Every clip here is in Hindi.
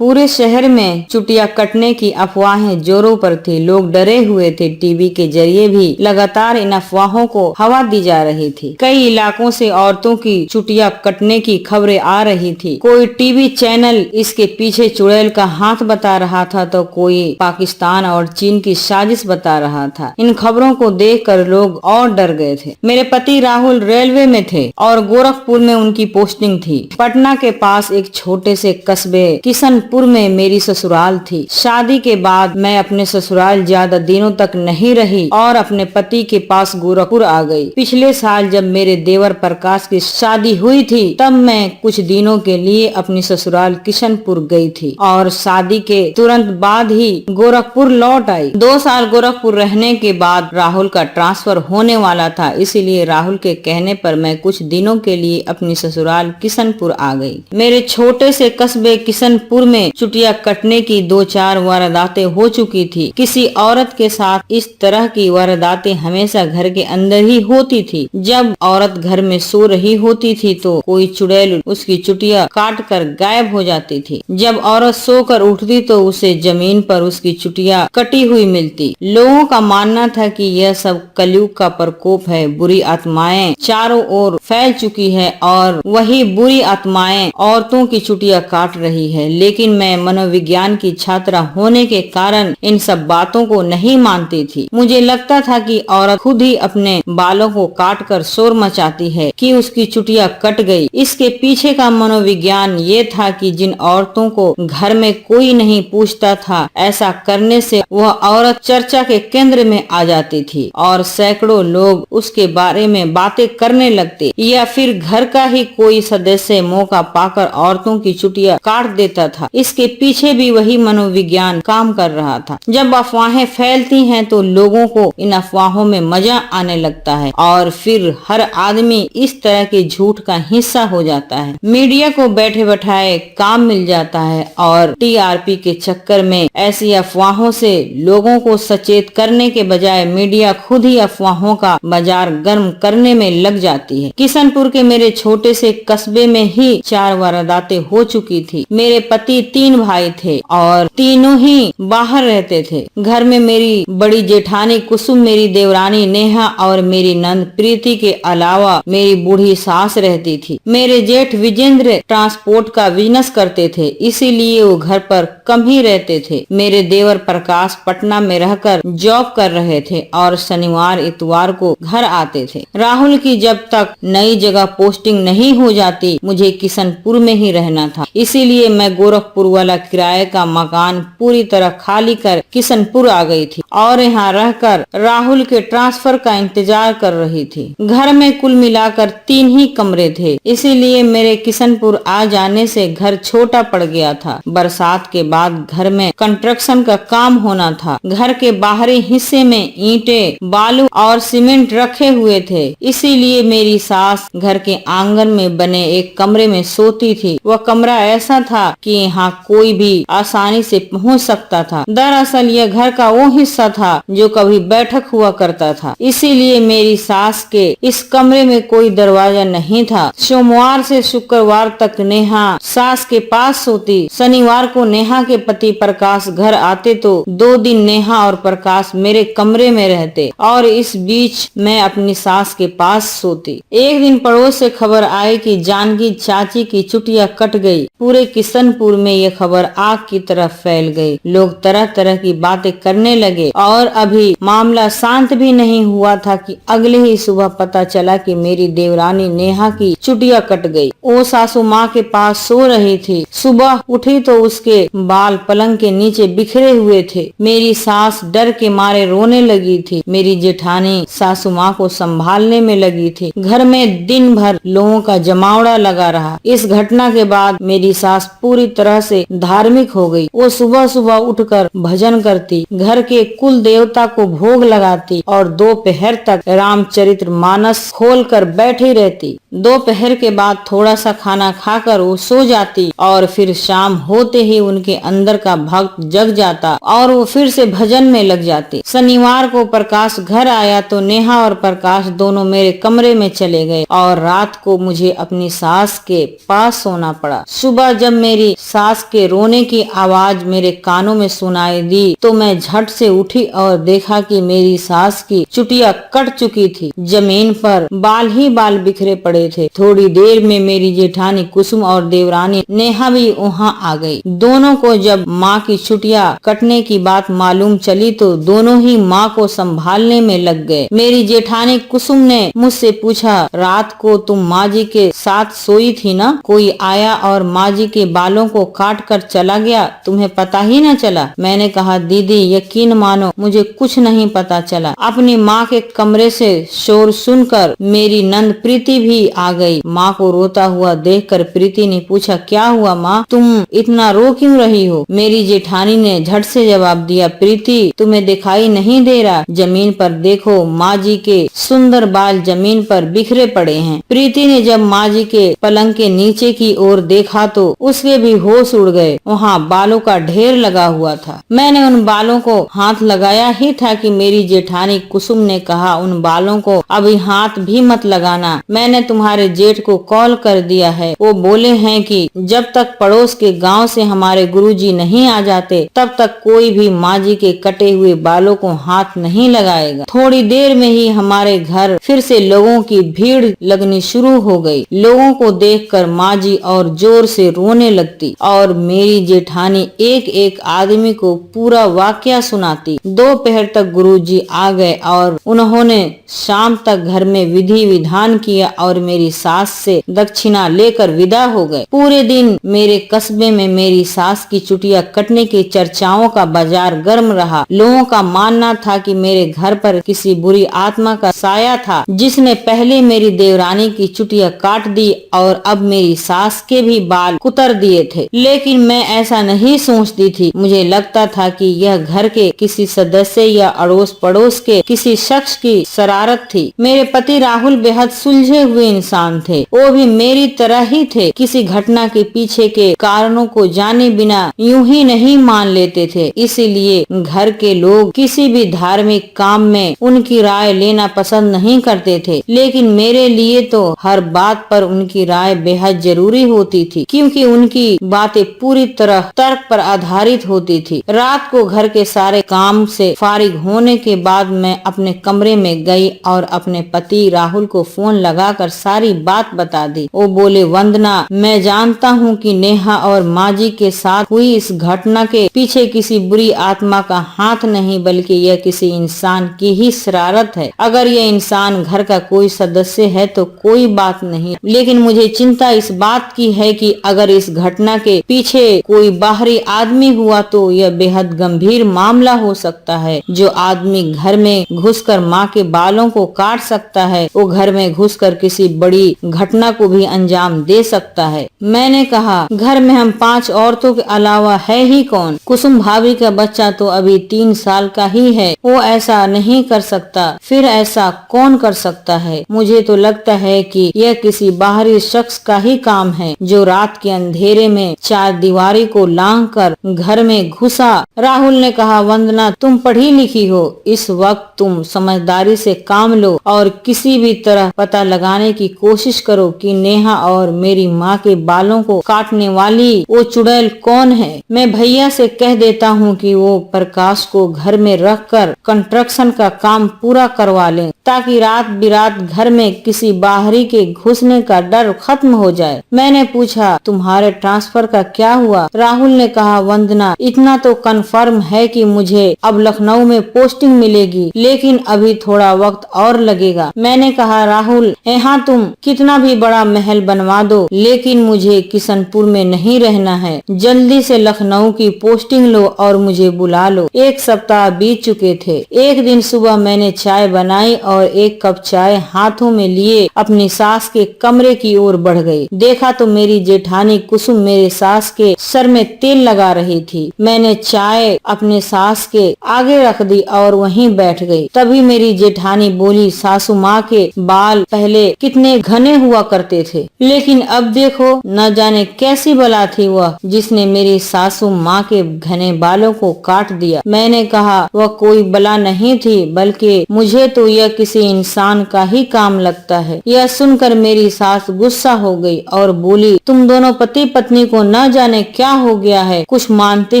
पूरे शहर में चुटिया कटने की अफवाहें जोरों पर थी। लोग डरे हुए थे। टीवी के जरिए भी लगातार इन अफवाहों को हवा दी जा रही थी। कई इलाकों से औरतों की चुटिया कटने की खबरें आ रही थी। कोई टीवी चैनल इसके पीछे चुड़ैल का हाथ बता रहा था तो कोई पाकिस्तान और चीन की साजिश बता रहा था। इन खबरों को देखकर लोग और डर गए थे। मेरे पति राहुल रेलवे में थे और गोरखपुर में उनकी पोस्टिंग थी। पटना के पास एक छोटे से कस्बे किशनपुर में मेरी ससुराल थी। शादी के बाद मैं अपने ससुराल ज्यादा दिनों तक नहीं रही और अपने पति के पास गोरखपुर आ गई। पिछले साल जब मेरे देवर प्रकाश की शादी हुई थी तब मैं कुछ दिनों के लिए अपनी ससुराल किशनपुर गई थी और शादी के तुरंत बाद ही गोरखपुर लौट आई। 2 साल गोरखपुर रहने के बाद राहुल का ट्रांसफर होने वाला था, इसीलिए राहुल के कहने पर मैं कुछ दिनों के लिए अपनी ससुराल किशनपुर आ गई। मेरे छोटे से कस्बे किशनपुर में चुटिया कटने की 2-4 वारदातें हो चुकी थी। किसी औरत के साथ इस तरह की वारदातें हमेशा घर के अंदर ही होती थी। जब औरत घर में सो रही होती थी तो कोई चुड़ैल उसकी चुटिया काट कर गायब हो जाती थी। जब औरत सोकर उठती तो उसे जमीन पर उसकी चुटिया कटी हुई मिलती। लोगों का मानना था कि यह सब कलयुग का प्रकोप है। बुरी आत्माएं चारों ओर फैल चुकी है और वही बुरी आत्माएं औरतों की चुटिया काट रही है। लेकिन मैं मनोविज्ञान की छात्रा होने के कारण इन सब बातों को नहीं मानती थी। मुझे लगता था कि औरत खुद ही अपने बालों को काट कर शोर मचाती है कि उसकी चुटिया कट गई। इसके पीछे का मनोविज्ञान ये था कि जिन औरतों को घर में कोई नहीं पूछता था, ऐसा करने से वह औरत चर्चा के केंद्र में आ जाती थी और सैकड़ों लोग उसके बारे में बातें करने लगते, या फिर घर का ही कोई सदस्य मौका पाकर औरतों की चुटिया काट देता था। इसके पीछे भी वही मनोविज्ञान काम कर रहा था। जब अफवाहें फैलती हैं तो लोगों को इन अफवाहों में मजा आने लगता है और फिर हर आदमी इस तरह के झूठ का हिस्सा हो जाता है। मीडिया को बैठे बैठाए काम मिल जाता है और टीआरपी के चक्कर में ऐसी अफवाहों से लोगों को सचेत करने के बजाय मीडिया खुद ही अफवाहों का बाजार गर्म करने में लग जाती है। किशनपुर के मेरे छोटे से कस्बे में ही 4 वारदातें हो चुकी थी। मेरे पति 3 भाई थे और तीनों ही बाहर रहते थे। घर में मेरी बड़ी जेठानी कुसुम, मेरी देवरानी नेहा और मेरी नंद प्रीति के अलावा मेरी बूढ़ी सास रहती थी। मेरे जेठ विजेंद्र ट्रांसपोर्ट का बिजनेस करते थे, इसीलिए वो घर पर कम ही रहते थे। मेरे देवर प्रकाश पटना में रहकर जॉब कर रहे थे और शनिवार इतवार को घर आते थे। राहुल की जब तक नई जगह पोस्टिंग नहीं हो जाती मुझे किशनपुर में ही रहना था, इसीलिए मैं गोरखपुर वाला किराए का मकान पूरी तरह खाली कर किशनपुर आ गई थी और यहाँ रहकर राहुल के ट्रांसफर का इंतजार कर रही थी। घर में कुल मिलाकर 3 ही कमरे थे, इसीलिए मेरे किशनपुर आ जाने से घर छोटा पड़ गया था। बरसात के बाद घर में कंस्ट्रक्शन का काम होना था। घर के बाहरी हिस्से में ईंटें, बालू और सीमेंट रखे हुए थे, इसीलिए मेरी सास घर के आंगन में बने एक कमरे में सोती थी। वह कमरा ऐसा था कि यहाँ कोई भी आसानी से पहुँच सकता था। दरअसल यह घर का वो हिस्सा था जो कभी बैठक हुआ करता था, इसीलिए मेरी सास के इस कमरे में कोई दरवाजा नहीं था। सोमवार से शुक्रवार तक नेहा सास के पास सोती। शनिवार को नेहा के पति प्रकाश घर आते तो 2 दिन नेहा और प्रकाश मेरे कमरे में रहते और इस बीच मैं अपनी सास के पास सोती। एक दिन पड़ोस से खबर आई कि जानकी चाची की चुटिया कट गई। पूरे किशनपुर में ये खबर आग की तरह फैल गई। लोग तरह तरह की बातें करने लगे और अभी मामला शांत भी नहीं हुआ था कि अगले ही सुबह पता चला कि मेरी देवरानी नेहा की चुटिया कट गई। वो सासू माँ के पास सो रही थी। सुबह उठी तो उसके बाल पलंग के नीचे बिखरे हुए थे। मेरी सास डर के मारे रोने लगी थी। मेरी जेठानी सासू माँ को संभालने में लगी थी। घर में दिन भर लोगों का जमावड़ा लगा रहा। इस घटना के बाद मेरी सास पूरी तरह से धार्मिक हो गई। वो सुबह सुबह उठकर भजन करती, घर के कुल देवता को भोग लगाती और दोपहर तक रामचरितमानस खोलकर बैठी रहती। दोपहर के बाद थोड़ा सा खाना खाकर वो सो जाती और फिर शाम होते ही उनके अंदर का भक्त जग जाता और वो फिर से भजन में लग जाते। शनिवार को प्रकाश घर आया तो नेहा और प्रकाश दोनों मेरे कमरे में चले गए और रात को मुझे अपनी सास के पास सोना पड़ा। सुबह जब मेरी सास के रोने की आवाज मेरे कानों में सुनाई दी तो मैं झट से उठी और देखा कि मेरी सास की चुटिया कट चुकी थी। जमीन पर बाल ही बाल बिखरे पड़े थे। थोड़ी देर में मेरी जेठानी कुसुम और देवरानी नेहा भी वहाँ आ गई। दोनों को जब माँ की चुटिया कटने की बात मालूम चली तो दोनों ही माँ को संभालने में लग गए। मेरी जेठानी कुसुम ने मुझसे पूछा, रात को तुम माँ जी के साथ सोई थी ना? कोई आया और माँ जी के बालों को काट कर चला गया, तुम्हें पता ही न चला? मैंने कहा, दीदी यकीन मानो मुझे कुछ नहीं पता चला। अपनी माँ के कमरे से शोर सुनकर मेरी नंद प्रीति भी आ गई। माँ को रोता हुआ देखकर प्रीति ने पूछा, क्या हुआ माँ, तुम इतना रो क्यों रही हो? मेरी जेठानी ने झट से जवाब दिया, प्रीति तुम्हें दिखाई नहीं दे रहा? जमीन पर देखो, माँ जी के सुंदर बाल जमीन पर बिखरे पड़े हैं। प्रीति ने जब माँ जी के पलंग के नीचे की ओर देखा तो उसके भी होश उड़ गए। वहाँ बालों का ढेर लगा हुआ था। मैंने उन बालों को हाथ लगाया ही था कि मेरी जेठानी कुसुम ने कहा, उन बालों को अभी हाथ भी मत लगाना, मैंने तुम्हारे जेठ को कॉल कर दिया है। वो बोले हैं कि जब तक पड़ोस के गांव से हमारे गुरुजी नहीं आ जाते तब तक कोई भी माँ जी के कटे हुए बालों को हाथ नहीं लगाएगा। थोड़ी देर में ही हमारे घर फिर से लोगों की भीड़ लगनी शुरू हो गई। लोगों को देखकर माँ जी और जोर से रोने लगती और मेरी जेठानी एक एक आदमी को पूरा वाकया सुनाती। दोपहर तक गुरुजी आ गए और उन्होंने शाम तक घर में विधि विधान किया और मेरी सास से दक्षिणा लेकर विदा हो गए। पूरे दिन मेरे कस्बे में मेरी सास की चुटिया कटने की चर्चाओं का बाजार गर्म रहा। लोगों का मानना था कि मेरे घर पर किसी बुरी आत्मा का साया था जिसने पहले मेरी देवरानी की चुटिया काट दी और अब मेरी सास के भी बाल कुतर दिए थे। लेकिन मैं ऐसा नहीं सोचती थी। मुझे लगता था कि यह घर के किसी सदस्य या अड़ोस पड़ोस के किसी शख्स की शरारत थी। मेरे पति राहुल बेहद सुलझे हुए इंसान थे। वो भी मेरी तरह ही थे। किसी घटना के पीछे के कारणों को जाने बिना यूं ही नहीं मान लेते थे। इसीलिए घर के लोग किसी भी धार्मिक काम में उनकी राय लेना पसंद नहीं करते थे। लेकिन मेरे लिए तो हर बात पर उनकी राय बेहद जरूरी होती थी, क्योंकि उनकी बातें पूरी तरह तर्क पर आधारित होती थी। रात को घर के सारे काम से फारिग होने के बाद मैं अपने कमरे में गई और अपने पति राहुल को फोन लगाकर सारी बात बता दी। वो बोले, वंदना, मैं जानता हूँ कि नेहा और माँ जी के साथ हुई इस घटना के पीछे किसी बुरी आत्मा का हाथ नहीं, बल्कि यह किसी इंसान की ही शरारत है। अगर यह इंसान घर का कोई सदस्य है तो कोई बात नहीं, लेकिन मुझे चिंता इस बात की है कि अगर इस घटना के पीछे कोई बाहरी आदमी हुआ तो यह बेहद गंभीर मामला हो सकता है। जो आदमी घर में घुसकर माँ के बालों को काट सकता है, वो घर में घुसकर किसी बड़ी घटना को भी अंजाम दे सकता है। मैंने कहा, घर में हम 5 औरतों के अलावा है ही कौन? कुसुम भाभी का बच्चा तो अभी 3 साल का ही है, वो ऐसा नहीं कर सकता। फिर ऐसा कौन कर सकता है? मुझे तो लगता है कि यह किसी बाहरी शख्स का ही काम है जो रात के अंधेरे में 4 दीवारी को लांघकर घर में घुसा। राहुल ने कहा, वंदना, तुम पढ़ी लिखी हो, इस वक्त तुम समझदारी से काम लो और किसी भी तरह पता लगाने की कोशिश करो कि नेहा और मेरी माँ के बालों को काटने वाली वो चुड़ैल कौन है। मैं भैया से कह देता हूँ कि वो प्रकाश को घर में रखकर कंस्ट्रक्शन का काम पूरा करवा लें, ताकि रात बिरात घर में किसी बाहरी के घुसने का डर खत्म हो जाए। मैंने पूछा, तुम्हारे ट्रांसफर का क्या हुआ? राहुल ने कहा, वंदना, इतना तो कंफर्म है कि मुझे अब लखनऊ में पोस्टिंग मिलेगी, लेकिन अभी थोड़ा वक्त और लगेगा। मैंने कहा, राहुल, यहाँ तुम कितना भी बड़ा महल बनवा दो, लेकिन मुझे किशनपुर में नहीं रहना है। जल्दी से लखनऊ की पोस्टिंग लो और मुझे बुला लो। 1 सप्ताह बीत चुके थे। एक दिन सुबह मैंने चाय बनाई और 1 कप चाय हाथों में लिए अपनी सास के कमरे की ओर बढ़ गई। देखा तो मेरी जेठानी कुसुम मेरे सास के सर में तेल लगा रही थी। मैंने चाय अपने सास के आगे रख दी और वहीं बैठ गई। तभी मेरी जेठानी बोली, सासू माँ के बाल पहले कितने कितने घने हुआ करते थे, लेकिन अब देखो न जाने कैसी बला थी वह जिसने मेरी सासू माँ के घने बालों को काट दिया। मैंने कहा वह कोई बला नहीं थी, बल्कि मुझे तो यह किसी इंसान का ही काम लगता है। यह सुनकर मेरी सास गुस्सा हो गई और बोली, तुम दोनों पति पत्नी को न जाने क्या हो गया है, कुछ मानते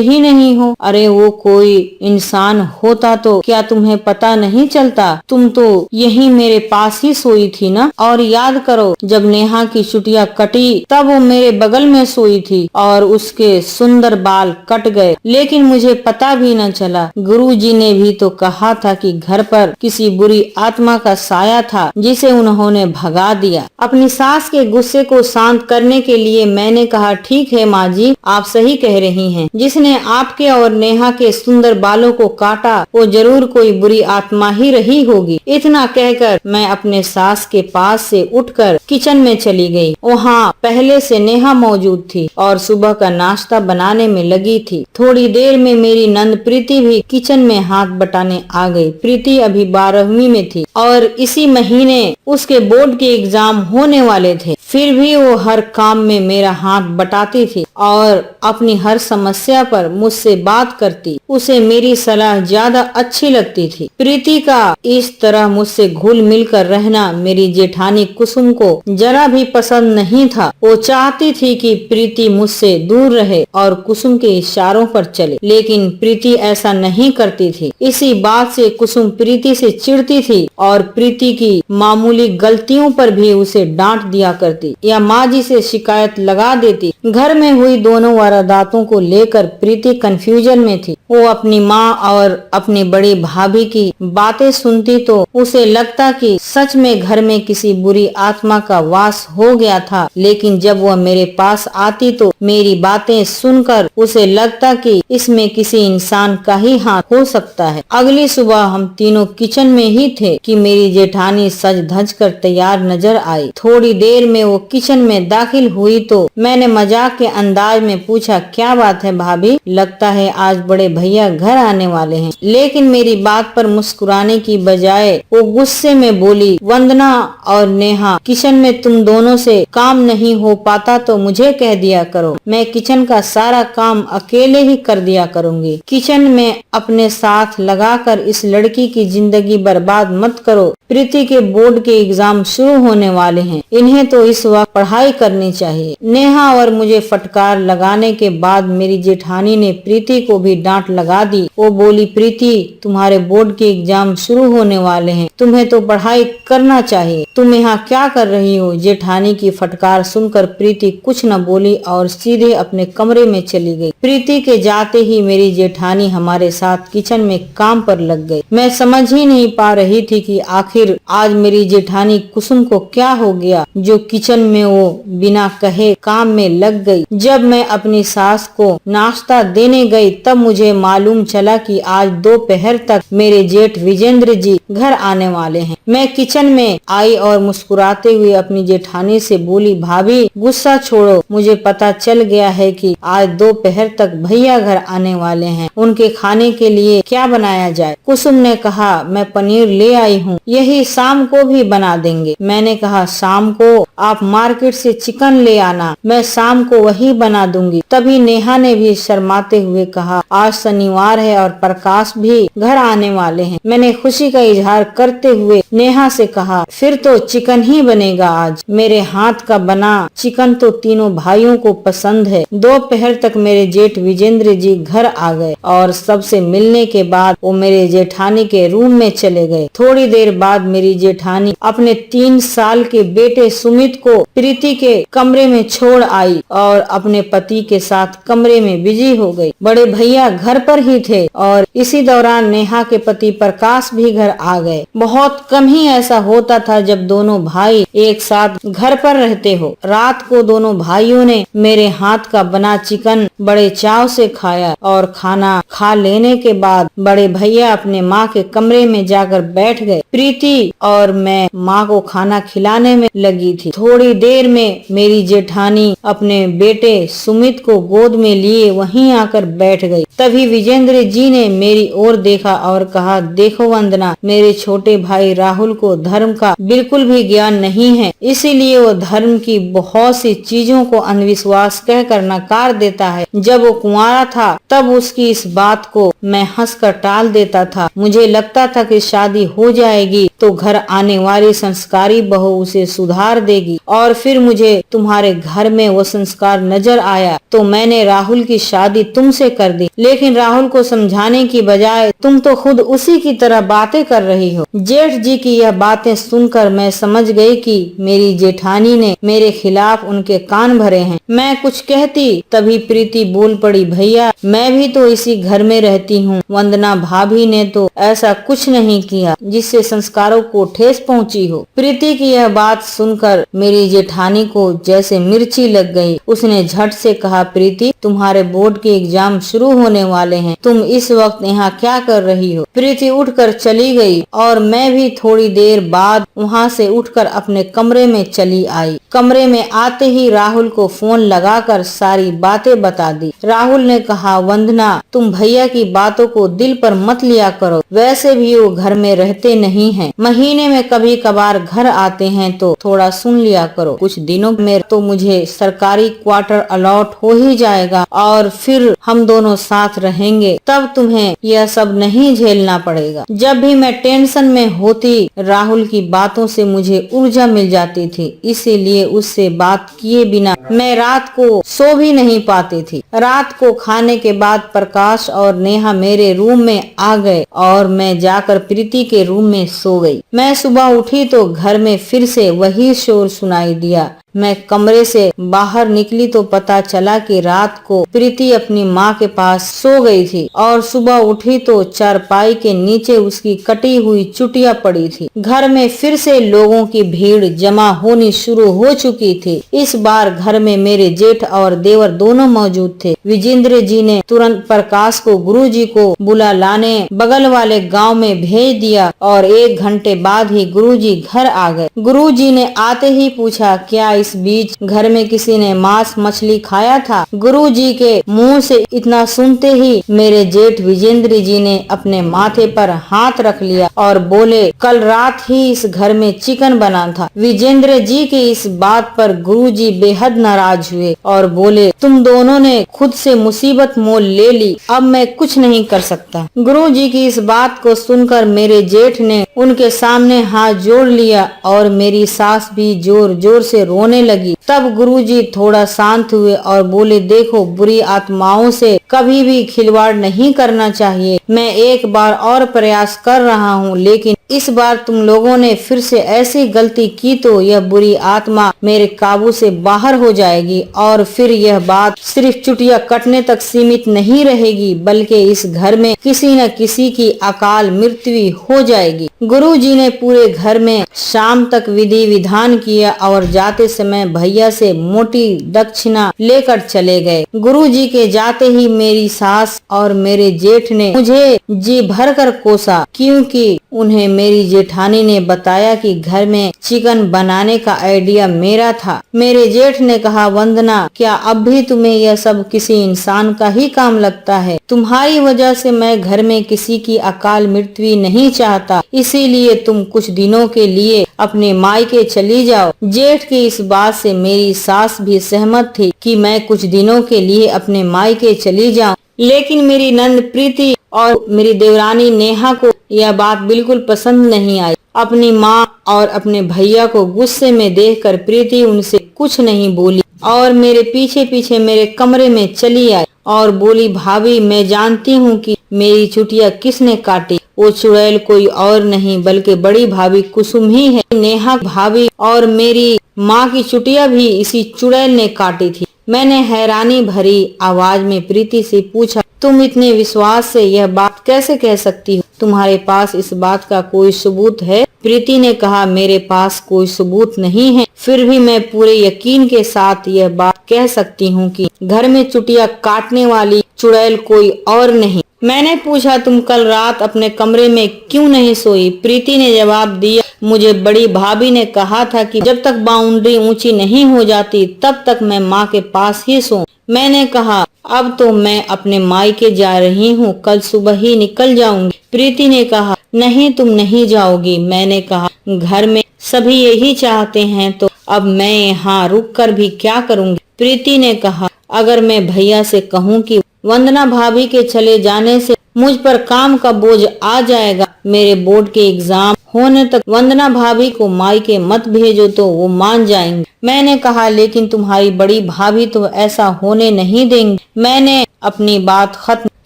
ही नहीं हो। अरे वो कोई इंसान होता तो क्या तुम्हें पता नहीं चलता? तुम तो यही मेरे पास ही सोई थी ना। और याद करो जब नेहा की चुटिया कटी तब वो मेरे बगल में सोई थी और उसके सुंदर बाल कट गए, लेकिन मुझे पता भी न चला। गुरुजी ने भी तो कहा था कि घर पर किसी बुरी आत्मा का साया था जिसे उन्होंने भगा दिया। अपनी सास के गुस्से को शांत करने के लिए मैंने कहा, ठीक है माँ जी, आप सही कह रही हैं। जिसने आपके और नेहा के सुंदर बालों को काटा वो जरूर कोई बुरी आत्मा ही रही होगी। इतना कहकर मैं अपने सास के पास से उठकर किचन में चली गई। वहाँ पहले से नेहा मौजूद थी और सुबह का नाश्ता बनाने में लगी थी। थोड़ी देर में मेरी नंद प्रीति भी किचन में हाथ बटाने आ गई। प्रीति अभी 12वीं में थी और इसी महीने उसके बोर्ड के एग्जाम होने वाले थे। फिर भी वो हर काम में मेरा हाथ बटाती थी और अपनी हर समस्या पर मुझसे बात करती। उसे मेरी सलाह ज्यादा अच्छी लगती थी। प्रीति का इस तरह मुझसे घुल मिल कर रहना मेरी जेठानी कुसुम को जरा भी पसंद नहीं था। वो चाहती थी कि प्रीति मुझसे दूर रहे और कुसुम के इशारों पर चले, लेकिन प्रीति ऐसा नहीं करती थी। इसी बात से कुसुम प्रीति से चिढ़ती थी और प्रीति की मामूली गलतियों पर भी उसे डांट दिया करती या माँ जी से शिकायत लगा देती। घर में हुई दोनों वारदातों को लेकर प्रीति कंफ्यूजन में थी। वो अपनी माँ और अपनी बड़ी भाभी की बातें सुनती तो उसे लगता कि सच में घर में किसी बुरी आत्मा का वास हो गया था, लेकिन जब वह मेरे पास आती तो मेरी बातें सुनकर उसे लगता कि इसमें किसी इंसान का ही हाथ हो सकता है। अगली सुबह हम तीनों किचन में ही थे कि मेरी जेठानी सज धज कर तैयार नजर आई। थोड़ी देर में वो किचन में दाखिल हुई तो मैंने मजाक के अंदाज में पूछा, क्या बात है भाभी, लगता है आज बड़े भैया घर आने वाले हैं। लेकिन मेरी बात पर मुस्कुराने की बजाय वो गुस्से में बोली, वंदना और नेहा, किचन में तुम दोनों से काम नहीं हो पाता तो मुझे कह दिया करो, मैं किचन का सारा काम अकेले ही कर दिया करूंगी। किचन में अपने साथ लगाकर इस लड़की की जिंदगी बर्बाद मत करो। प्रीति के बोर्ड के एग्जाम शुरू होने वाले हैं, इन्हें तो इस वक्त पढ़ाई करनी चाहिए। नेहा और मुझे फटकार लगाने के बाद मेरी जेठानी ने प्रीति को भी डांट लगा दी। वो बोली, प्रीति तुम्हारे बोर्ड के एग्जाम शुरू होने वाले हैं, तुम्हें तो पढ़ाई करना चाहिए, तुम यहाँ क्या कर रही हो। जेठानी की फटकार सुनकर प्रीति कुछ न बोली और सीधे अपने कमरे में चली गई। प्रीति के जाते ही मेरी जेठानी हमारे साथ किचन में काम पर लग गई। मैं समझ ही नहीं पा रही थी कि आखिर आज मेरी जेठानी कुसुम को क्या हो गया जो किचन में वो बिना कहे काम में लग गई। जब मैं अपनी सास को नाश्ता देने गई तब मुझे मालूम चला कि आज दोपहर तक मेरे जेठ विजेंद्र जी घर आने वाले हैं। मैं किचन में आई और मुस्कुराते हुए अपनी जेठानी से बोली, भाभी गुस्सा छोड़ो, मुझे पता चल गया है कि आज दोपहर तक भैया घर आने वाले हैं, उनके खाने के लिए क्या बनाया जाए। कुसुम ने कहा, मैं पनीर ले आई हूँ, यही शाम को भी बना देंगे। मैंने कहा, शाम को आप मार्केट से चिकन ले आना, मैं शाम को वही बना दूंगी। तभी नेहा ने भी शर्माते हुए कहा, आज शनिवार है और प्रकाश भी घर आने वाले हैं। मैंने खुशी का इजहार करते हुए नेहा से कहा, फिर तो चिकन ही बनेगा आज। मेरे हाथ का बना चिकन तो तीनों भाइयों को पसंद है। दोपहर तक मेरे जेठ विजेंद्र जी घर आ गए और सबसे मिलने के बाद वो मेरे जेठानी के रूम में चले गए। थोड़ी देर बाद मेरी जेठानी अपने 3 साल के बेटे सुमित को प्रीति के कमरे में छोड़ आई और अपने पति के साथ कमरे में बिजी हो गई। बड़े भैया घर पर ही थे और इसी दौरान नेहा के पति प्रकाश भी घर आ गए। बहुत कम ही ऐसा होता था जब दोनों भाई एक साथ घर पर रहते हो। रात को दोनों भाइयों ने मेरे हाथ का बना चिकन बड़े चाव से खाया और खाना खा लेने के बाद बड़े भैया अपने माँ के कमरे में जाकर बैठ गए। प्रीति और मैं माँ को खाना खिलाने में लगी थी। थोड़ी देर में मेरी जेठानी अपने बेटे सुमित को गोद में लिए वहीं आकर बैठ गई। तभी तभी विजेंद्र जी ने मेरी ओर देखा और कहा, देखो वंदना, मेरे छोटे भाई राहुल को धर्म का बिल्कुल भी ज्ञान नहीं है, इसीलिए वो धर्म की बहुत सी चीजों को अंधविश्वास कहकर नकार देता है। जब वो कुंवारा था तब उसकी इस बात को मैं हंसकर टाल देता था। मुझे लगता था कि शादी हो जाएगी तो घर आने वाली संस्कारी बहू उसे सुधार देगी, और फिर मुझे तुम्हारे घर में वो संस्कार नजर आया तो मैंने राहुल की शादी तुमसे कर दी। लेकिन राहुल को समझाने की बजाय तुम तो खुद उसी की तरह बातें कर रही हो। जेठ जी की यह बातें सुनकर मैं समझ गई कि मेरी जेठानी ने मेरे खिलाफ उनके कान भरे हैं। मैं कुछ कहती तभी प्रीति बोल पड़ी, भैया मैं भी तो इसी घर में रहती हूँ। वंदना भाभी ने तो ऐसा कुछ नहीं किया जिससे संस्कारों को ठेस पहुँची हो। प्रीति की यह बात सुनकर मेरी जेठानी को जैसे मिर्ची लग गई। उसने झट से कहा, प्रीति तुम्हारे बोर्ड के एग्जाम शुरू होने वाले हैं, तुम इस वक्त यहाँ क्या कर रही हो। प्रीति उठकर चली गई और मैं भी थोड़ी देर बाद वहाँ से उठकर अपने कमरे में चली आई। कमरे में आते ही राहुल को फोन लगाकर सारी बातें बता दी। राहुल ने कहा, वंदना तुम भैया की बातों को दिल पर मत लिया करो, वैसे भी वो घर में रहते नहीं हैं, महीने में कभी कभार घर आते हैं तो थोड़ा सुन लिया करो। कुछ दिनों में तो मुझे सरकारी क्वार्टर अलॉट हो ही जाएगा और फिर हम दोनों साथ रहेंगे, तब तुम्हें यह सब नहीं झेलना पड़ेगा। जब भी मैं टेंशन में होती राहुल की बातों से मुझे ऊर्जा मिल जाती थी, इसीलिए उससे बात किए बिना मैं रात को सो भी नहीं पाती थी। रात को खाने के बाद प्रकाश और नेहा मेरे रूम में आ गए और मैं जाकर प्रीति के रूम में सो गई। मैं सुबह उठी तो घर में फिर से वही शोर सुनाई दिया। मैं कमरे से बाहर निकली तो पता चला कि रात को प्रीति अपनी माँ के पास सो गई थी और सुबह उठी तो चारपाई के नीचे उसकी कटी हुई चुटिया पड़ी थी। घर में फिर से लोगों की भीड़ जमा होनी शुरू हो चुकी थी। इस बार घर में मेरे जेठ और देवर दोनों मौजूद थे। विजेंद्र जी ने तुरंत प्रकाश को गुरुजी को बुला लाने बगल वाले गांव में भेज दिया और 1 घंटे बाद ही गुरुजी घर आ गए। गुरुजी ने आते ही पूछा, क्या इस बीच घर में किसी ने मांस मछली खाया था। गुरुजी के मुंह से इतना सुनते ही मेरे जेठ विजेंद्र जी ने अपने माथे पर हाथ रख लिया और बोले, कल रात ही इस घर में चिकन बना था। विजेंद्र जी की इस बात पर गुरुजी बेहद नाराज हुए और बोले, तुम दोनों ने खुद से मुसीबत मोल ले ली, अब मैं कुछ नहीं कर सकता। गुरुजी की इस बात को सुनकर मेरे जेठ ने उनके सामने हाथ जोड़ लिया और मेरी सास भी जोर जोर से रोने लगी। तब गुरुजी थोड़ा शांत हुए और बोले, देखो बुरी आत्माओं से कभी भी खिलवाड़ नहीं करना चाहिए। मैं एक बार और प्रयास कर रहा हूँ, लेकिन इस बार तुम लोगों ने फिर से ऐसी गलती की तो यह बुरी आत्मा मेरे काबू से बाहर हो जाएगी और फिर यह बात सिर्फ चुटिया कटने तक सीमित नहीं रहेगी, बल्कि इस घर में किसी न किसी की अकाल मृत्यु हो जाएगी। गुरुजी ने पूरे घर में शाम तक विधि विधान किया और जाते समय भैया से मोटी दक्षिणा लेकर चले गए। गुरुजी के जाते ही मेरी सास और मेरे जेठ ने मुझे जी भर कर कोसा, क्योंकि उन्हें मेरी जेठानी ने बताया कि घर में चिकन बनाने का आइडिया मेरा था। मेरे जेठ ने कहा, वंदना क्या अब भी तुम्हें यह सब किसी इंसान का ही काम लगता है। तुम्हारी वजह से मैं घर में किसी की अकाल मृत्यु नहीं चाहता, इसीलिए तुम कुछ दिनों के लिए अपने मायके चली जाओ। जेठ की इस बात से मेरी सास भी सहमत थी कि मैं कुछ दिनों के लिए अपने मायके चली जाऊं, लेकिन मेरी नंद प्रीति और मेरी देवरानी नेहा को यह बात बिल्कुल पसंद नहीं आई। अपनी माँ और अपने भैया को गुस्से में देखकर प्रीति उनसे कुछ नहीं बोली और मेरे पीछे पीछे मेरे कमरे में चली आई और बोली, भाभी मैं जानती हूँ कि मेरी चुटिया किसने काटी। वो चुड़ैल कोई और नहीं बल्कि बड़ी भाभी कुसुम ही है। नेहा भाभी और मेरी माँ की चुटिया भी इसी चुड़ैल ने काटी थी। मैंने हैरानी भरी आवाज में प्रीति से पूछा, तुम इतने विश्वास से यह बात कैसे कह सकती हो? तुम्हारे पास इस बात का कोई सबूत है? प्रीति ने कहा, मेरे पास कोई सबूत नहीं है, फिर भी मैं पूरे यकीन के साथ यह बात कह सकती हूँ कि घर में चुटिया काटने वाली चुड़ैल कोई और नहीं। मैंने पूछा, तुम कल रात अपने कमरे में क्यों नहीं सोई? प्रीति ने जवाब दिया, मुझे बड़ी भाभी ने कहा था कि जब तक बाउंड्री ऊंची नहीं हो जाती तब तक मैं माँ के पास ही सोऊं। मैंने कहा अब तो मैं अपने मायके जा रही हूँ, कल सुबह ही निकल जाऊंगी। प्रीति ने कहा नहीं, तुम नहीं जाओगी। मैंने कहा घर में सभी यही चाहते हैं, तो अब मैं यहाँ रुक कर भी क्या करूँगी। प्रीति ने कहा अगर मैं भैया से कहूँ कि वंदना भाभी के चले जाने से मुझ पर काम का बोझ आ जाएगा, मेरे बोर्ड के एग्जाम होने तक वंदना भाभी को मायके मत भेजो, तो वो मान जाएंगे। मैंने कहा लेकिन तुम्हारी बड़ी भाभी तो ऐसा होने नहीं देंगी। मैंने अपनी बात खत्म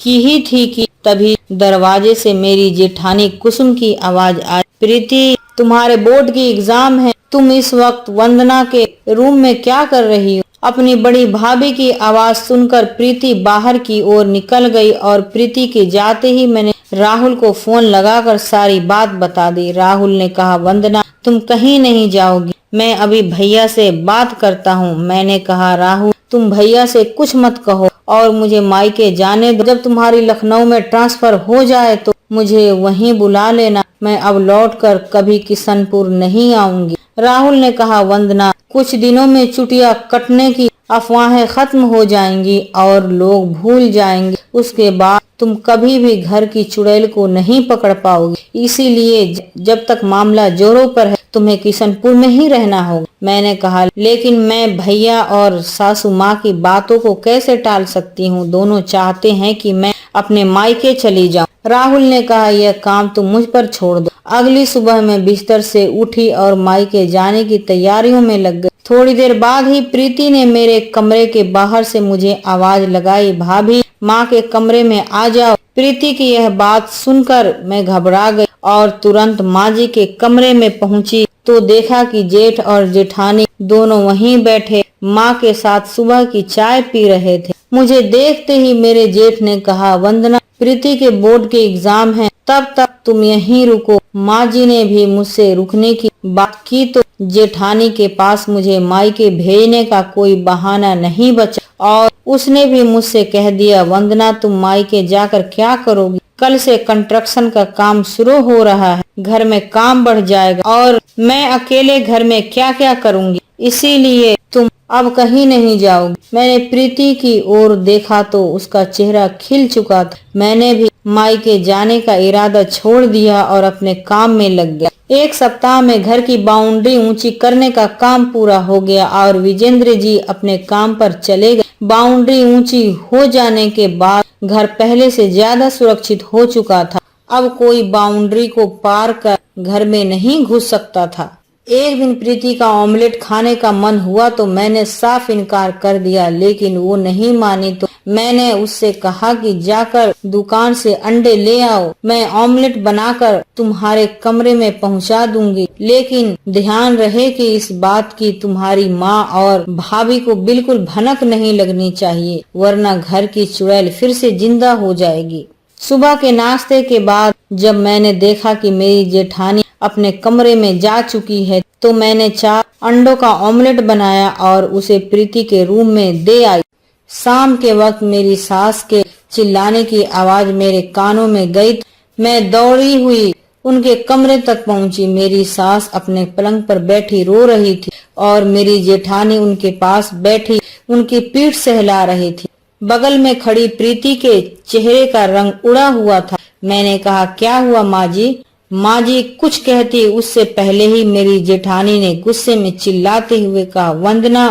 की ही थी कि तभी दरवाजे से मेरी जेठानी कुसुम की आवाज आई, प्रीति तुम्हारे बोर्ड की एग्जाम है, तुम इस वक्त वंदना के रूम में क्या कर रही हो। अपनी बड़ी भाभी की आवाज सुनकर प्रीति बाहर की ओर निकल गई और प्रीति के जाते ही मैंने राहुल को फोन लगाकर सारी बात बता दी। राहुल ने कहा वंदना तुम कहीं नहीं जाओगी, मैं अभी भैया से बात करता हूँ। मैंने कहा राहुल तुम भैया से कुछ मत कहो और मुझे मायके जाने दो, जब तुम्हारी लखनऊ में ट्रांसफर हो जाए तो मुझे वहीं बुला लेना, मैं अब लौटकर कभी किशनपुर नहीं आऊंगी। राहुल ने कहा वंदना कुछ दिनों में चुटिया कटने की अफवाहें खत्म हो जाएंगी और लोग भूल जाएंगे, उसके बाद तुम कभी भी घर की चुड़ैल को नहीं पकड़ पाओगी, इसीलिए जब तक मामला जोरों पर है तुम्हें किशनपुर में ही रहना होगा। मैंने कहा लेकिन मैं भैया और सासू माँ की बातों को कैसे टाल सकती हूँ, दोनों चाहते हैं कि मैं अपने मायके चली जाऊँ। राहुल ने कहा यह काम तुम मुझ पर छोड़ दो। अगली सुबह मैं बिस्तर से उठी और मायके जाने की तैयारियों में लग गई। थोड़ी देर बाद ही प्रीति ने मेरे कमरे के बाहर से मुझे आवाज लगाई, भाभी माँ के कमरे में आ जाओ। प्रीति की यह बात सुनकर मैं घबरा गई और तुरंत माँ जी के कमरे में पहुँची तो देखा कि जेठ और जेठानी दोनों वहीं बैठे माँ के साथ सुबह की चाय पी रहे थे। मुझे देखते ही मेरे जेठ ने कहा वंदना प्रीति के बोर्ड के एग्जाम हैं, तब तक तुम यहीं रुको। माँ जी ने भी मुझसे रुकने की बात की तो जेठानी के पास मुझे मायके भेजने का कोई बहाना नहीं बचा और उसने भी मुझसे कह दिया वंदना तुम मायके जाकर क्या करोगी, कल से कंस्ट्रक्शन का काम शुरू हो रहा है, घर में काम बढ़ जाएगा और मैं अकेले घर में क्या क्या करूँगी, इसीलिए तुम अब कहीं नहीं जाओगी। मैंने प्रीति की ओर देखा तो उसका चेहरा खिल चुका था। मैंने भी मायके जाने का इरादा छोड़ दिया और अपने काम में लग गया। एक सप्ताह में घर की बाउंड्री ऊंची करने का काम पूरा हो गया और विजेंद्र जी अपने काम पर चले गए। बाउंड्री ऊंची हो जाने के बाद घर पहले से ज्यादा सुरक्षित हो चुका था। अब कोई बाउंड्री को पार कर घर में नहीं घुस सकता था। एक दिन प्रीति का ऑमलेट खाने का मन हुआ तो मैंने साफ इनकार कर दिया, लेकिन वो नहीं मानी तो मैंने उससे कहा कि जाकर दुकान से अंडे ले आओ, मैं ऑमलेट बनाकर तुम्हारे कमरे में पहुंचा दूंगी, लेकिन ध्यान रहे कि इस बात की तुम्हारी माँ और भाभी को बिल्कुल भनक नहीं लगनी चाहिए, वरना घर की चुड़ैल फिर से जिंदा हो जाएगी। सुबह के नाश्ते के बाद जब मैंने देखा कि मेरी जेठानी अपने कमरे में जा चुकी है तो मैंने 4 अंडों का ऑमलेट बनाया और उसे प्रीति के रूम में दे आई। शाम के वक्त मेरी सास के चिल्लाने की आवाज मेरे कानों में गई। मैं दौड़ी हुई उनके कमरे तक पहुंची। मेरी सास अपने पलंग पर बैठी रो रही थी और मेरी जेठानी उनके पास बैठी उनकी पीठ सहला रही थी। बगल में खड़ी प्रीति के चेहरे का रंग उड़ा हुआ था। मैंने कहा क्या हुआ माँ जी? माँ जी कुछ कहती उससे पहले ही मेरी जेठानी ने गुस्से में चिल्लाते हुए कहा वंदना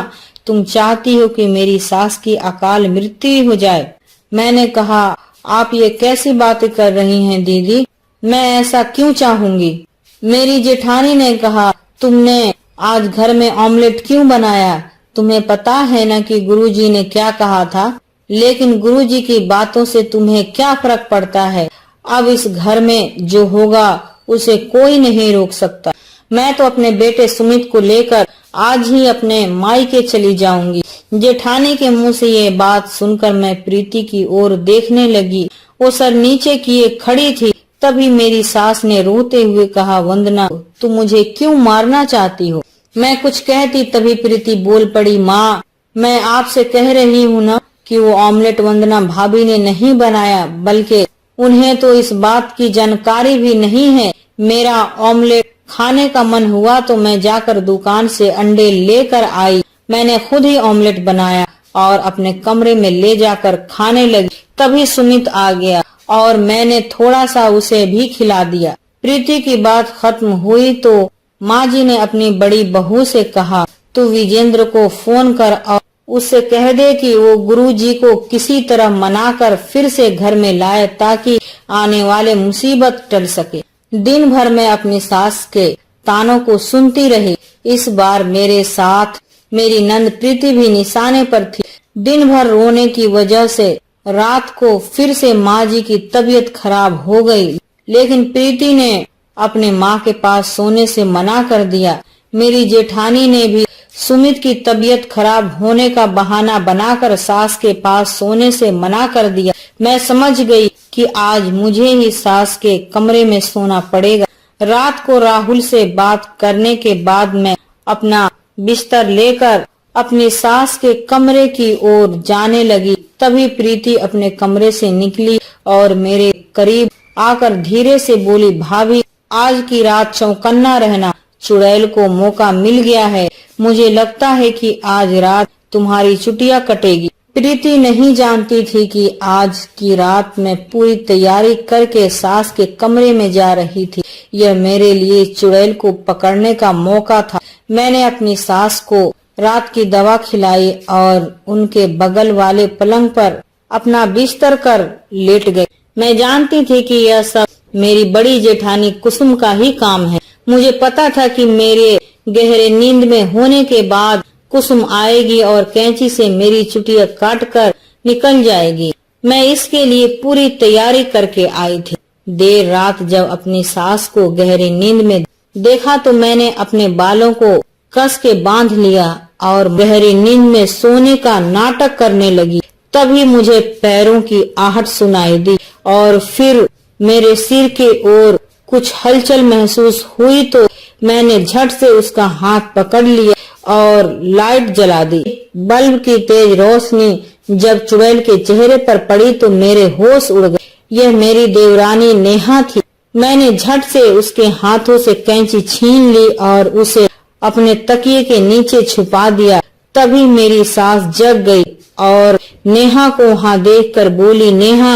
तुम चाहती हो कि मेरी सास की अकाल मृत्यु हो जाए। मैंने कहा आप ये कैसी बातें कर रही हैं दीदी, मैं ऐसा क्यों चाहूंगी। मेरी जेठानी ने कहा तुमने आज घर में ऑमलेट क्यों बनाया, तुम्हें पता है ना कि गुरुजी ने क्या कहा था, लेकिन गुरुजी की बातों से तुम्हें क्या फर्क पड़ता है। अब इस घर में जो होगा उसे कोई नहीं रोक सकता। मैं तो अपने बेटे सुमित को लेकर आज ही अपने मायके चली जाऊंगी। जेठानी के मुंह से ये बात सुनकर मैं प्रीति की ओर देखने लगी। वो सर नीचे किए खड़ी थी। तभी मेरी सास ने रोते हुए कहा वंदना तुम मुझे क्यों मारना चाहती हो। मैं कुछ कहती तभी प्रीति बोल पड़ी माँ मैं आपसे कह रही हूँ ना कि वो ऑमलेट वंदना भाभी ने नहीं बनाया, बल्कि उन्हें तो इस बात की जानकारी भी नहीं है। मेरा ऑमलेट खाने का मन हुआ तो मैं जाकर दुकान से अंडे लेकर आई। मैंने खुद ही ऑमलेट बनाया। और अपने कमरे में ले जाकर खाने लगी। तभी सुमित आ गया और मैंने थोड़ा सा उसे भी खिला दिया। प्रीति की बात खत्म हुई तो माँ जी ने अपनी बड़ी बहू से कहा, तू विजेंद्र को फोन कर और उससे कह दे कि वो गुरुजी को किसी तरह मनाकर फिर से घर में लाए ताकि आने वाले मुसीबत टल सके। दिन भर मैं अपनी सास के तानों को सुनती रही। इस बार मेरे साथ मेरी नंद प्रीति भी निशाने पर थी। दिन भर रोने की वजह से रात को फिर से माँ जी की तबीयत खराब हो गई, लेकिन प्रीति ने अपने माँ के पास सोने से मना कर दिया। मेरी जेठानी ने भी सुमित की तबीयत खराब होने का बहाना बनाकर सास के पास सोने से मना कर दिया। मैं समझ गई कि आज मुझे ही सास के कमरे में सोना पड़ेगा। रात को राहुल से बात करने के बाद मैं अपना बिस्तर लेकर अपनी सास के कमरे की ओर जाने लगी। तभी प्रीति अपने कमरे से निकली और मेरे करीब आकर धीरे से बोली, भाभी आज की रात चौकन्ना रहना, चुड़ैल को मौका मिल गया है। मुझे लगता है कि आज रात तुम्हारी चुटिया कटेगी। प्रीति नहीं जानती थी कि आज की रात मैं पूरी तैयारी करके सास के कमरे में जा रही थी। यह मेरे लिए चुड़ैल को पकड़ने का मौका था। मैंने अपनी सास को रात की दवा खिलाई और उनके बगल वाले पलंग पर अपना बिस्तर कर लेट गई। मैं जानती थी कि यह सब मेरी बड़ी जेठानी कुसुम का ही काम है। मुझे पता था कि मेरे गहरे नींद में होने के बाद कुसुम आएगी और कैंची से मेरी चुटिया काट कर निकल जाएगी। मैं इसके लिए पूरी तैयारी करके आई थी। देर रात जब अपनी सास को गहरी नींद में देखा तो मैंने अपने बालों को कस के बांध लिया और गहरी नींद में सोने का नाटक करने लगी। तभी मुझे पैरों की आहट सुनाई दी और फिर मेरे सिर के ओर कुछ हलचल महसूस हुई तो मैंने झट से उसका हाथ पकड़ लिया और लाइट जला दी। बल्ब की तेज रोशनी जब चुड़ैल के चेहरे पर पड़ी तो मेरे होश उड़ गए। यह मेरी देवरानी नेहा थी। मैंने झट से उसके हाथों से कैंची छीन ली और उसे अपने तकिए के नीचे छुपा दिया। तभी मेरी सास जग गई और नेहा को वहाँ देखकर बोली, नेहा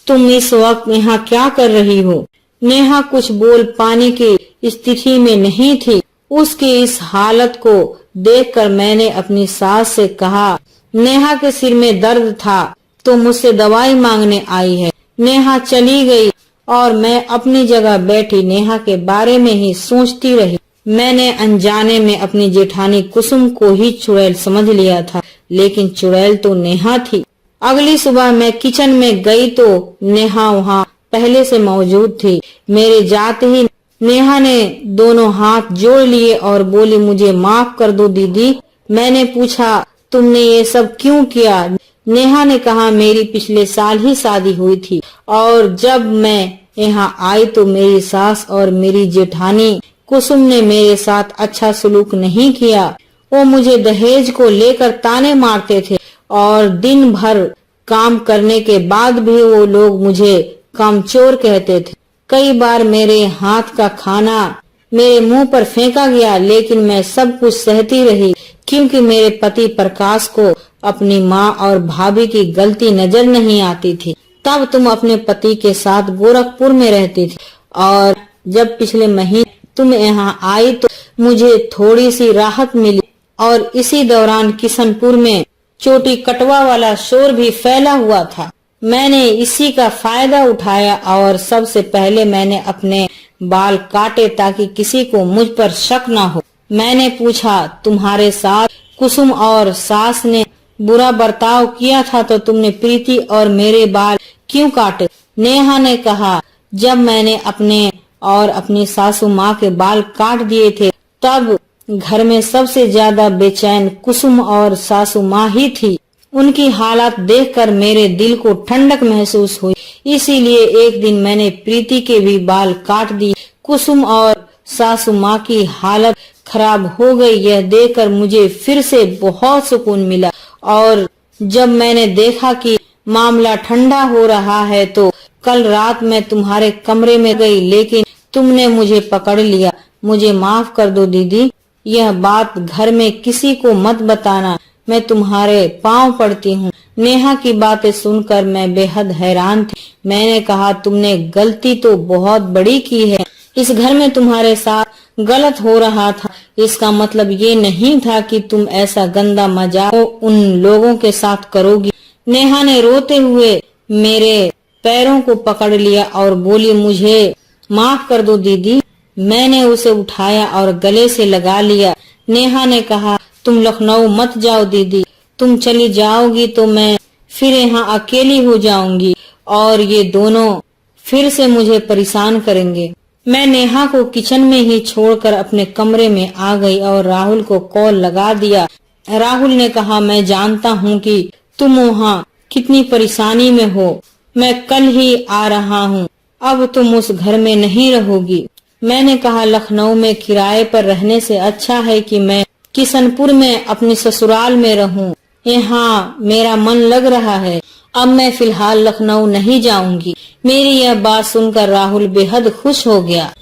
तुम इस वक्त यहाँ क्या कर रही हो? नेहा कुछ बोल पाने की स्थिति में नहीं थी। उसकी इस हालत को देखकर मैंने अपनी सास से कहा, नेहा के सिर में दर्द था तो मुझसे दवाई मांगने आई है। नेहा चली गई और मैं अपनी जगह बैठी नेहा के बारे में ही सोचती रही। मैंने अनजाने में अपनी जेठानी कुसुम को ही चुड़ैल समझ लिया था, लेकिन चुड़ैल तो नेहा थी। अगली सुबह मैं किचन में गई तो नेहा वहाँ पहले से मौजूद थी। मेरे जाते ही नेहा ने दोनों हाथ जोड़ लिए और बोली, मुझे माफ कर दो दीदी। मैंने पूछा, तुमने ये सब क्यों किया? नेहा ने कहा, मेरी पिछले साल ही शादी हुई थी और जब मैं यहाँ आई तो मेरी सास और मेरी जेठानी कुसुम ने मेरे साथ अच्छा सलूक नहीं किया। वो मुझे दहेज को लेकर ताने मारते थे और दिन भर काम करने के बाद भी वो लोग मुझे कामचोर कहते थे। कई बार मेरे हाथ का खाना मेरे मुंह पर फेंका गया, लेकिन मैं सब कुछ सहती रही क्योंकि मेरे पति प्रकाश को अपनी माँ और भाभी की गलती नजर नहीं आती थी। तब तुम अपने पति के साथ गोरखपुर में रहती थी और जब पिछले महीने तुम यहाँ आई तो मुझे थोड़ी सी राहत मिली और इसी दौरान किशनपुर में चोटी कटवा वाला शोर भी फैला हुआ था। मैंने इसी का फायदा उठाया और सबसे पहले मैंने अपने बाल काटे ताकि किसी को मुझ पर शक न हो। मैंने पूछा, तुम्हारे साथ कुसुम और सास ने बुरा बर्ताव किया था तो तुमने प्रीति और मेरे बाल क्यों काटे? नेहा ने कहा, जब मैंने अपने और अपनी सासू माँ के बाल काट दिए थे तब घर में सबसे ज्यादा बेचैन कुसुम और सासू माँ ही थी। उनकी हालत देखकर मेरे दिल को ठंडक महसूस हुई। इसीलिए एक दिन मैंने प्रीति के भी बाल काट दिए। कुसुम और सासू माँ की हालत खराब हो गई। यह देखकर मुझे फिर से बहुत सुकून मिला और जब मैंने देखा कि मामला ठंडा हो रहा है तो कल रात मैं तुम्हारे कमरे में गई, लेकिन तुमने मुझे पकड़ लिया। मुझे माफ कर दो दीदी। यह बात घर में किसी को मत बताना। मैं तुम्हारे पांव पड़ती हूँ। नेहा की बातें सुनकर मैं बेहद हैरान थी। मैंने कहा, तुमने गलती तो बहुत बड़ी की है। इस घर में तुम्हारे साथ गलत हो रहा था, इसका मतलब ये नहीं था कि तुम ऐसा गंदा मजाक उन लोगों के साथ करोगी। नेहा ने रोते हुए मेरे पैरों को पकड़ लिया और बोली, मुझे माफ कर दो दीदी। मैंने उसे उठाया और गले से लगा लिया। नेहा ने कहा, तुम लखनऊ मत जाओ दीदी, तुम चली जाओगी तो मैं फिर यहाँ अकेली हो जाऊंगी और ये दोनों फिर से मुझे परेशान करेंगे। मैं नेहा को किचन में ही छोड़कर अपने कमरे में आ गई और राहुल को कॉल लगा दिया। राहुल ने कहा, मैं जानता हूँ कि तुम वहाँ कितनी परेशानी में हो। मैं कल ही आ रहा हूँ, अब तुम उस घर में नहीं रहोगी। मैंने कहा, लखनऊ में किराए पर रहने से अच्छा है कि मैं किशनपुर में अपने ससुराल में रहूं। यहाँ मेरा मन लग रहा है। अब मैं फिलहाल लखनऊ नहीं जाऊंगी। मेरी यह बात सुनकर राहुल बेहद खुश हो गया।